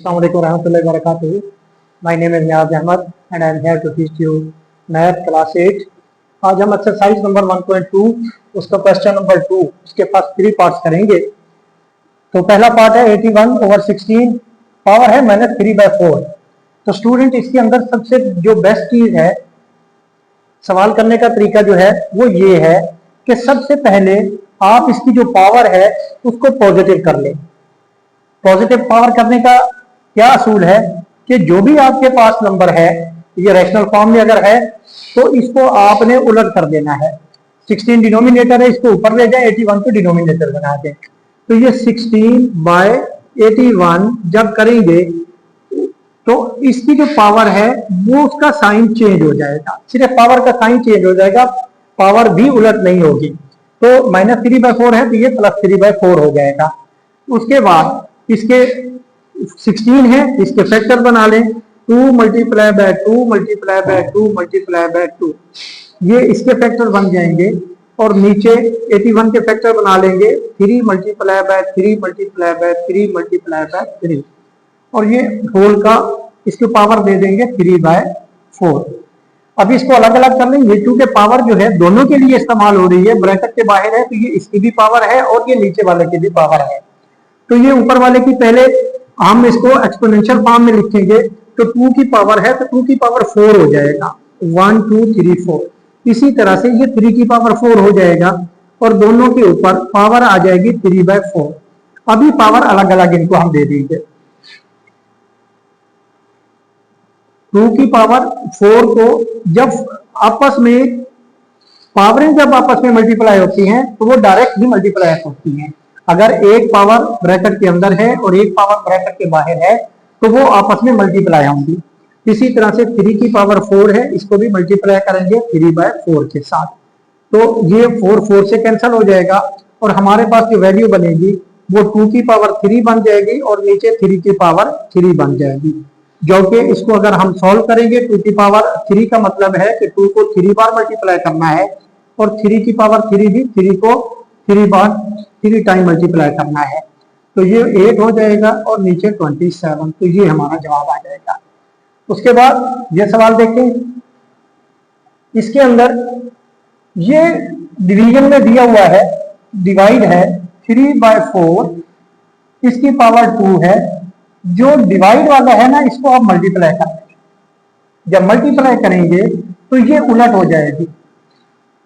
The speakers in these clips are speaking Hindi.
Assalamu alaikum warahmatullahi wabarakatuh. My name is Niaz Ahmad and I am here to teach you Math Class 8. आज हम एक्सरसाइज नंबर 1.2 उसका क्वेश्चन नंबर 2 उसके पास 3 पार्ट्स करेंगे। तो पहला पार्ट है 81/16, पावर है -3/4। तो स्टूडेंट इसके अंदर सबसे जो बेस्ट चीज है सवाल करने का तरीका जो है वो ये है कि सबसे पहले आप इसकी जो पावर है उसको पॉजिटिव कर लें। पॉजिटिव पावर करने का क्या असूल है कि जो भी आपके पास नंबर है ये रैशनल फॉर्म में अगर है तो इसको आपने उलट कर देना है। 16 डिनोमिनेटर है, इसको ऊपर ले जाए, 81 को डिनोमिनेटर बना दें। तो ये 16/81 जब करेंगे तो इसकी जो पावर है वो उसका साइन चेंज हो जाएगा, सिर्फ पावर का साइन चेंज हो जाएगा, पावर भी उलट नहीं होगी। तो -3/4 है तो ये +3/4 हो जाएगा। उसके बाद इसके 16 है, इसके फैक्टर बना लें, 2 × 2 × 2 × 2, ये इसके फैक्टर बन जाएंगे। और नीचे 81 के फैक्टर बना लेंगे, 3 × 3 × 3 और ये होल का इसकी पावर दे देंगे 3/4। अब इसको अलग अलग कर लेंगे, क्योंकि पावर जो है दोनों के लिए इस्तेमाल हो रही है, ब्रैकेट के बाहर है तो ये इसकी भी पावर है और ये नीचे वाले की भी पावर है। तो ये ऊपर वाले की पहले हम इसको एक्सपोनेंशियल फॉर्म में लिखेंगे तो 2 की पावर है तो 2 की पावर 4 हो जाएगा, 1 2 3 4। इसी तरह से ये 3 की पावर 4 हो जाएगा और दोनों के ऊपर पावर आ जाएगी 3/4। अभी पावर अलग अलग इनको हम दे देंगे। 2 की पावर 4 को जब आपस में पावरें जब आपस में मल्टीप्लाई होती हैं तो वो डायरेक्ट ही मल्टीप्लाई होती हैं। अगर एक पावर ब्रैकेट के अंदर है और एक पावर ब्रैकेट के बाहर है तो वो आपस में मल्टीप्लाई होंगी। इसी तरह से 3 की पावर 4 है, इसको भी मल्टीप्लाई करेंगे 3/4 के साथ। तो ये 4 से कैंसिल हो जाएगा और हमारे पास जो वैल्यू बनेगी वो 2 की पावर 3 बन जाएगी और नीचे 3 की पावर 3 बन जाएगी। जो कि इसको अगर हम सॉल्व करेंगे 2 की पावर 3 का मतलब है कि 2 को 3 बार मल्टीप्लाई करना है और 3 की पावर 3 भी 3 को 3 टाइम मल्टीप्लाई करना है। तो ये 8 हो जाएगा और नीचे 27। तो ये हमारा जवाब आ जाएगा। उसके बाद ये सवाल देखें, इसके अंदर ये डिवीजन में दिया हुआ है, डिवाइड है 3/4, इसकी पावर 2 है। जो डिवाइड वाला है ना इसको आप मल्टीप्लाई कर देंगे, जब मल्टीप्लाई करेंगे तो ये उलट हो जाएगी।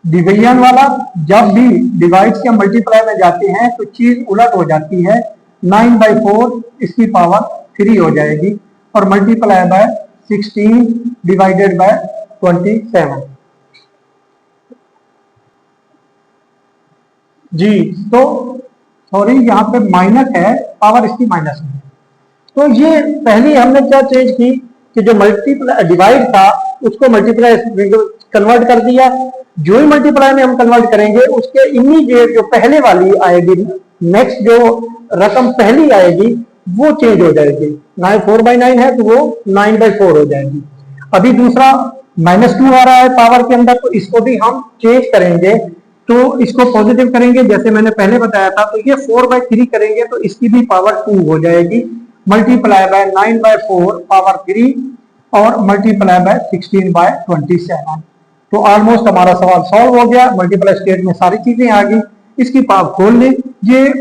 डिवीजन वाला जब भी डिवाइड से मल्टीप्लाई में जाते हैं तो चीज उलट हो जाती है। 9/4 इसकी पावर 3 हो जाएगी और मल्टीप्लाई बाय 16 डिवाइडेड बाय 27। जी तो सॉरी यहाँ पे माइनस है, पावर इसकी माइनस है। तो ये पहले हमने क्या चेंज की कि जो मल्टीप्लाई डिवाइड था उसको मल्टीप्लाई कन्वर्ट कर दिया। जो ही मल्टीप्लाई में हम कन्वर्ट करेंगे उसके इमीडिएट जो पहले वाली आएगी, नेक्स्ट जो रकम पहली आएगी वो चेंज हो जाएगी। 4/9 है तो वो 9/4 हो जाएगी। अभी दूसरा -2 आ रहा है पावर के अंदर, तो इसको भी हम चेंज करेंगे। तो इसको पॉजिटिव करेंगे जैसे मैंने पहले बताया था, तो ये 4/3 करेंगे तो इसकी भी पावर 2 हो जाएगी, मल्टीप्लाई बाय 9/4 पावर 3 और मल्टीप्लाई बाय 16/27। तो ऑलमोस्ट हमारा सवाल सॉल्व हो गया। मल्टीप्लाई स्टेट में सारी चीजें आ गई। इसकी पावर खोल लें, ये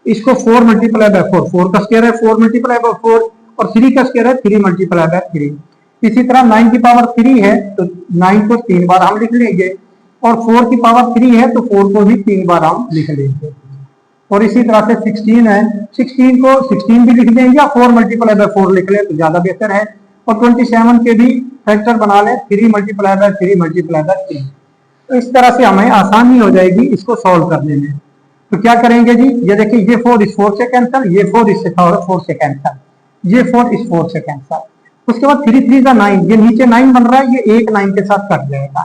इसको 4 × 4, 4 का स्क्वायर है 4 × 4 और 3 का स्क्वायर है 3 × 3। इसी तरह 9 की पावर 3 है तो 9 को 3 बार हम लिख लेंगे और 4 की पावर 3 है तो 4 को भी 3 बार हम लिख लेंगे। और इसी तरह से 16 है, 16 को 16 भी लिख दें या 4 × 4 लिख लें तो ज्यादा बेहतर है। और 27 के भी फैक्टर बना लें, 3 × 3 × 3। तो इस तरह से हमें आसानी हो जाएगी इसको सॉल्व करने में। तो क्या करेंगे जी, ये देखिए ये 4 इस 4 से कैंसिल, ये 4 इससे 4 से कैंसिल, ये 4 इस 4 से कैंसिल। उसके बाद 3 3 का 9, ये नीचे 9 बन रहा है, ये एक 9 के साथ कट जाएगा।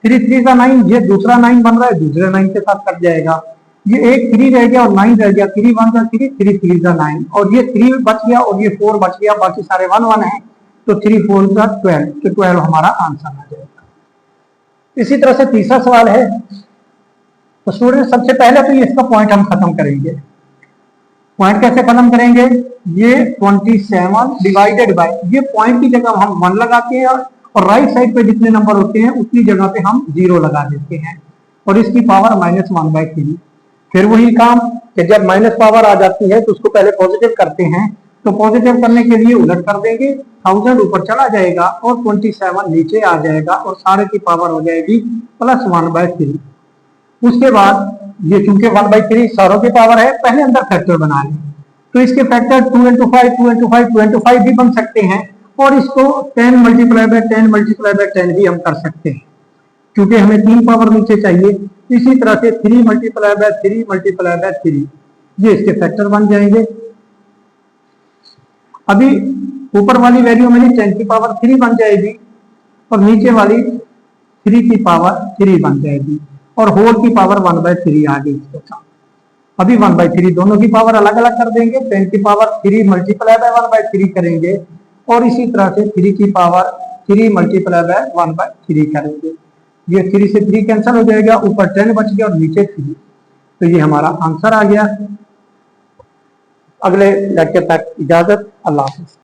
3 3 का 9, ये दूसरा 9 बन रहा है, दूसरे 9 के साथ कट जाएगा। ये एक 3 रह गया और 9 रह गया, 3 1 का 3, 3 3 का 9 और ये 3 बच गया और ये 4 बच गया, बाकी सारे 1 1 है तो 3 4 का 12, तो 12 हमारा आंसर आ जाएगा। इसी तरह से तीसरा सवाल है। तो स्टूडेंट सबसे पहले तो ये इसका पॉइंट हम खत्म करेंगे। पॉइंट कैसे खत्म करेंगे, ये 27 डिवाइडेड बाय, ये पॉइंट की जगह हम 1 लगाते हैं और राइट साइड पे जितने नंबर होते हैं उतनी जगह पे हम 0 लगा देते हैं और इसकी पावर -1/3। फिर वही काम कि जब माइनस पावर आ जाती है तो उसको पहले पॉजिटिव करते हैं, तो पॉजिटिव करने के लिए उलट कर देंगे, 1000 ऊपर चला जाएगा और 27 नीचे आ जाएगा और सारे की पावर हो जाएगी +1/3। उसके बाद ये चूंकि 1/3 सारों की पावर है, पहले अंदर फैक्टर बना लें, तो इसके फैक्टर 2 × 5 2 × 5 2 × 5 भी बन सकते हैं और इसको 10 × 10 × 10 भी हम कर सकते हैं, क्योंकि हमें 3 पावर नीचे चाहिए। इसी तरह से 3 × 3 × 3 ये इसके फैक्टर बन जाएंगे। अभी ऊपर वाली वैल्यू मेरी 10 की पावर 3 बन जाएगी और नीचे वाली 3 की पावर 3 बन जाएगी और होल की पावर 1/3 आ गई इसके साथ। अभी 1/3 दोनों की पावर अलग अलग कर देंगे, 10 की पावर 3 × 1/3 करेंगे और इसी तरह से 3 की पावर 3 × 1/3 करेंगे। ये 3 से 3 कैंसिल हो जाएगा, ऊपर 10 बच गया और नीचे 3, तो ये हमारा आंसर आ गया। अगले लेक्चर तक इजाजत, अल्लाह हाफ़िज़।